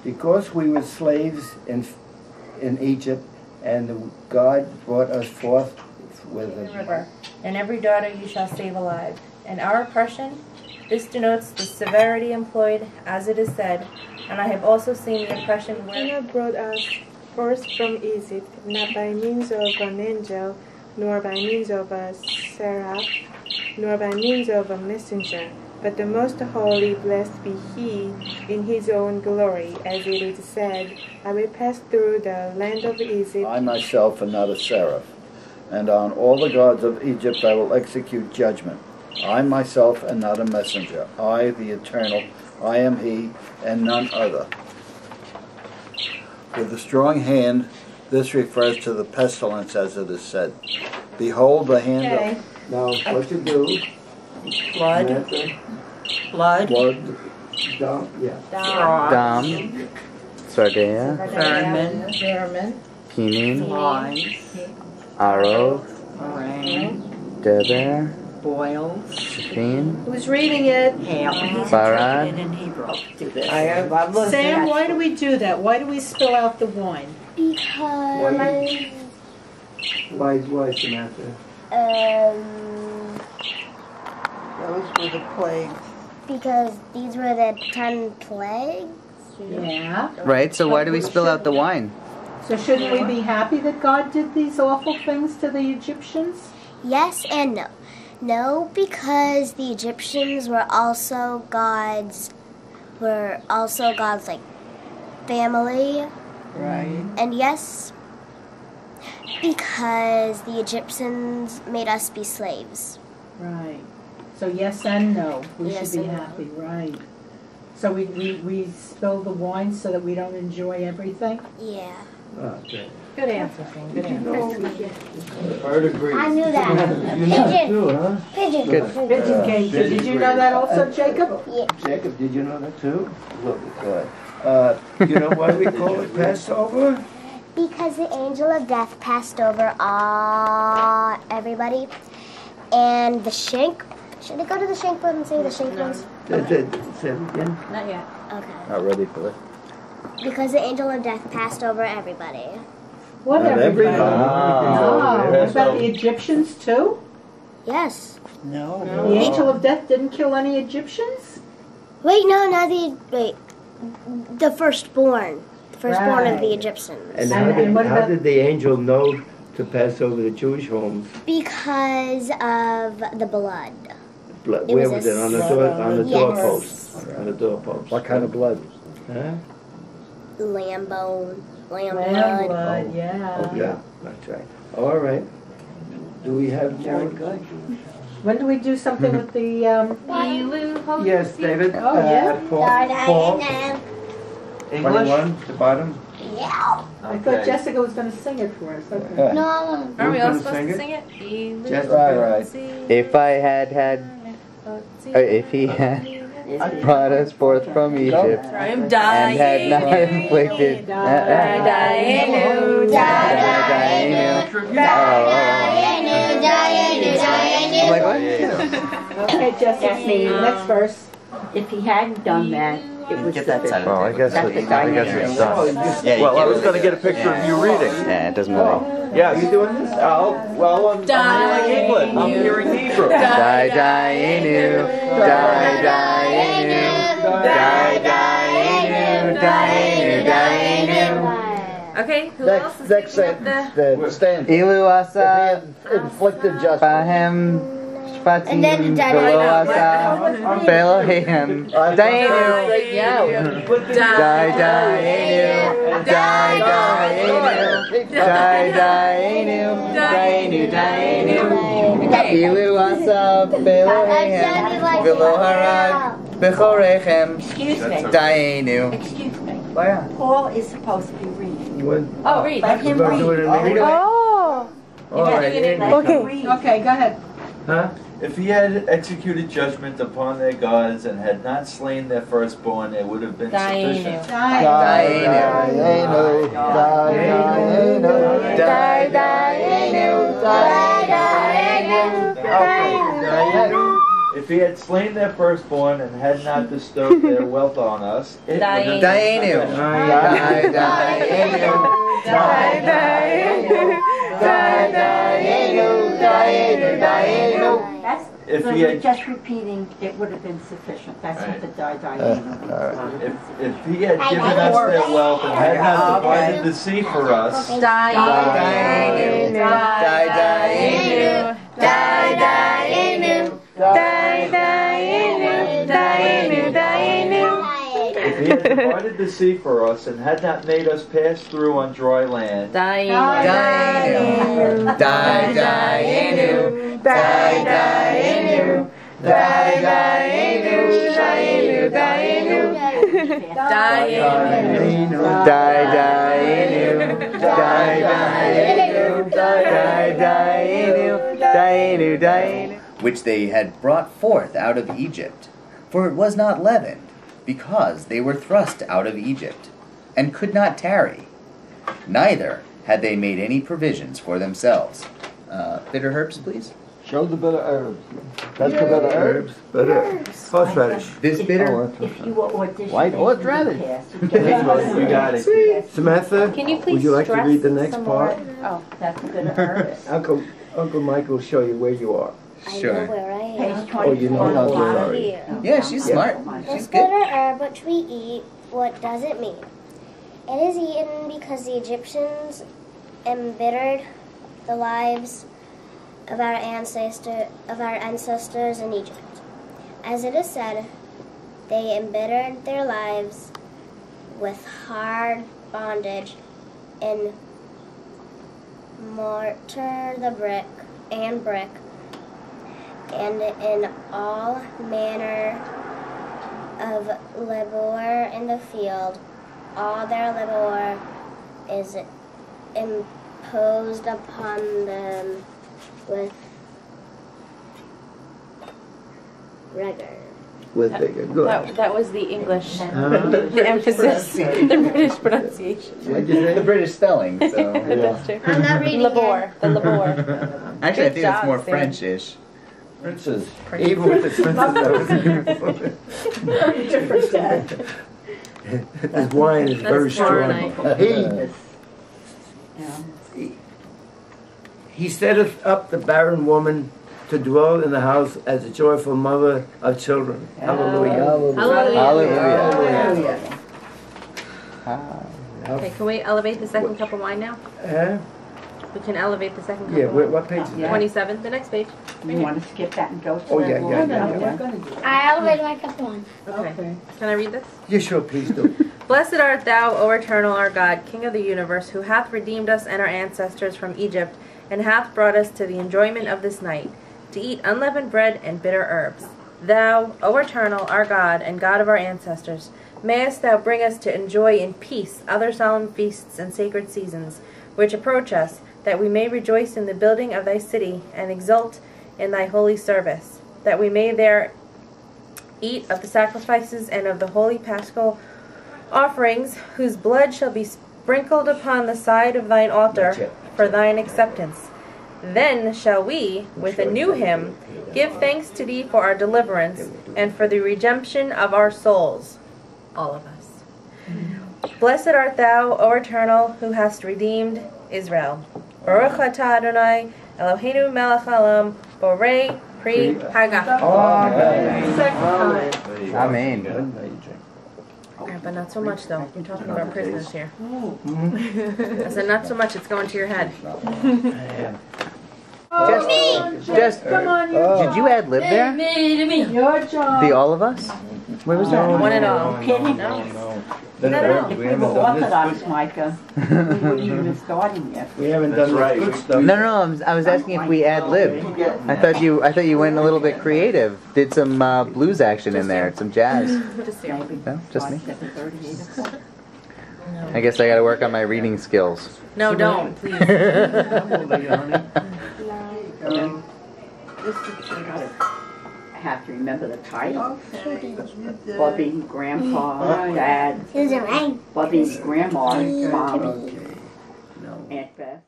because we were slaves in Egypt, and God brought us forth with the river, and every daughter you shall save alive. And our oppression, this denotes the severity employed, as it is said, and I have also seen the oppression where God brought us forth from Egypt, not by means of an angel, nor by means of a seraph, nor by means of a messenger, but the most holy, blessed be he in his own glory, as it is said, I will pass through the land of Egypt. I myself am not a seraph, and on all the gods of Egypt I will execute judgment. I myself am not a messenger. I, the Eternal, I am he, and none other. With a strong hand, this refers to the pestilence, as it is said. Behold the hand of... Now, what to do? Blood. Blood. Dam. Sardea. Vermin. Pinin. Flies. Arrow. Rain. Deber. Boils. Shapin. Who's reading it? Hail. Farad. In Hebrew. Do this. Sam, why do we do that? Why do we spill out the wine? Why, Samantha? Those were the plagues. Because these were the 10 plagues. Yeah. Right, so why do we spill out the wine? So shouldn't we be happy that God did these awful things to the Egyptians? Yes and no. No, because the Egyptians were also God's like family. Right. And yes, because the Egyptians made us be slaves. Right. So yes and no. We Yes should be and no. happy, right. So we spill the wine so that we don't enjoy everything? Yeah. Okay. Good answer, Sam. Good answer. Bird agrees. I knew that. You know that too, huh? Pigeon. Pigeon came. Did you know that also, Jacob? Yeah. Jacob, did you know that too? Look at God. You know why we call it Passover? Because the angel of death passed over everybody. And the shank. Should I go to the shank boat and say the shank bones? Say it again. Not yet. Okay. Not ready for it. Because the angel of death passed over everybody. What Not everybody? everybody. What about the Egyptians too? Yes. No. The angel of death didn't kill any Egyptians? Wait, no, not the firstborn. The firstborn of the Right. Egyptians. And what how about- did the angel know to pass over the Jewish homes? Because of the blood. Blood. It Where was was it? a On the doorpost. Yes. On the doorpost. What kind of blood? Huh? Lamb bone. Lamb Lamb blood. blood, yeah. Oh, yeah, that's right. All right. Do we have more? When do we do something with the Yes, David. Oh, yeah? Paul. English? 21, the bottom. Yeah. I thought Jessica was going to sing it for us. Okay. No. Are we all Who's supposed gonna to sing sing it? Just Right. If I had if he had brought us forth from Egypt I'm and dying. had not inflicted Dayenu, I'm like, what? Okay, Jessica, next verse. If he hadn't done that, it was sufficient. Well, I guess That's it's the Dayenu. done. Well, I was going to get a picture of you reading. Yeah, it doesn't matter. Yeah, you doing this? I'm hearing England. I'm hearing Hebrew. Dayenu, Okay, who else is Next taking up sentence, the stand. Ilu asa Inflicted justice. bahem And then shpatim Dayenu. velo asa Belohem Dayenu Dayenu Ilu asa Belohem velo harag bechorechem Excuse me. Dayenu. Excuse me. Oh yeah. Paul is supposed to be reading. Oh, read. Let him We're gonna do it read. in English? Oh. All right. Let him read. Okay, go ahead. Huh? If he had executed judgment upon their gods and had not slain their firstborn, it would have been sufficient. If If he had slain their firstborn and had not bestowed their wealth on us, it would have Dayenu. If So he you're had just repeating, it would have been sufficient. That's what the Dayenu means. if he had given us their wealth and had not divided the sea for us, Dayenu. if he had divided the sea for us and had not made us pass through on dry land, which they had brought forth out of Egypt. For it was not leavened, because they were thrust out of Egypt, and could not tarry. Neither had they made any provisions for themselves. Bitter herbs, please. Show the bitter herbs. That's the bitter herbs. Bitter horseradish. This bitter. If you were auditioning, White horseradish. you got it. Samantha, Can you please would you like to stress read the next some part? more? Oh, that's a good herb. Uncle Mike will show you where you are. Sure. Where I am. Page Oh, you know 24. how to sorry. Here. Yeah, she's smart. This She's good. bitter herb which we eat, what does it mean? It is eaten because the Egyptians embittered the lives of our ancestors in Egypt. As it is said, they embittered their lives with hard bondage in mortar, the brick, and in all manner of labor in the field. All their labor is imposed upon them with rigor. With vigor. Good. That was the English, the emphasis, the British pronunciation. What'd you say? The British spelling, so. That's true. I'm not reading Labor, the labor. Actually, I Good think it's job, more Sam. French-ish. Princes. Even with the princes, that was Very different, Dad. This wine is very tomorrow strong. He setteth up the barren woman to dwell in the house as a joyful mother of children. Hallelujah. Hallelujah. Okay, can we elevate the second cup of wine now? We can elevate the second cup Yeah, of wine. what page is that? 27, the next page. You want to skip that and go to Oh, that? yeah. We're gonna do it. I elevated my cup one. Okay. Can I read this? Yeah, sure, please do. Blessed art thou, O eternal, our God, King of the universe, who hath redeemed us and our ancestors from Egypt, and hath brought us to the enjoyment of this night, to eat unleavened bread and bitter herbs. Thou, O eternal, our God, and God of our ancestors, mayest thou bring us to enjoy in peace other solemn feasts and sacred seasons, which approach us, that we may rejoice in the building of thy city, and exult in thy holy service, that we may there eat of the sacrifices and of the holy paschal offerings, whose blood shall be sprinkled upon the side of thine altar for thine acceptance. Then shall we, with a new hymn, give thanks to thee for our deliverance and for the redemption of our souls. All of us. Blessed art thou, O eternal, who hast redeemed Israel. Baruch atah Adonai, Eloheinu melech haolam, borei pri haga. Amen. But not so much, though. You're talking about prisoners here. I said not so much. It's going to your head. Just, did you ad lib there? Your job. The all of us? Where was that? One and all. Kidding? No. Then No. If we were Orthodox, Micah, we wouldn't even been starting yet. We haven't done the good stuff. No, I was asking if we ad lib. I thought you went a little bit creative. Did some blues action in there, some jazz. Just here. No, just me. 7:30, 8 o'clock. I guess I got to work on my reading skills. No, don't, please. I have to remember the title. Bubby, Grandpa, Dad, Susan, Bubby's grandma, Mom, Aunt Beth.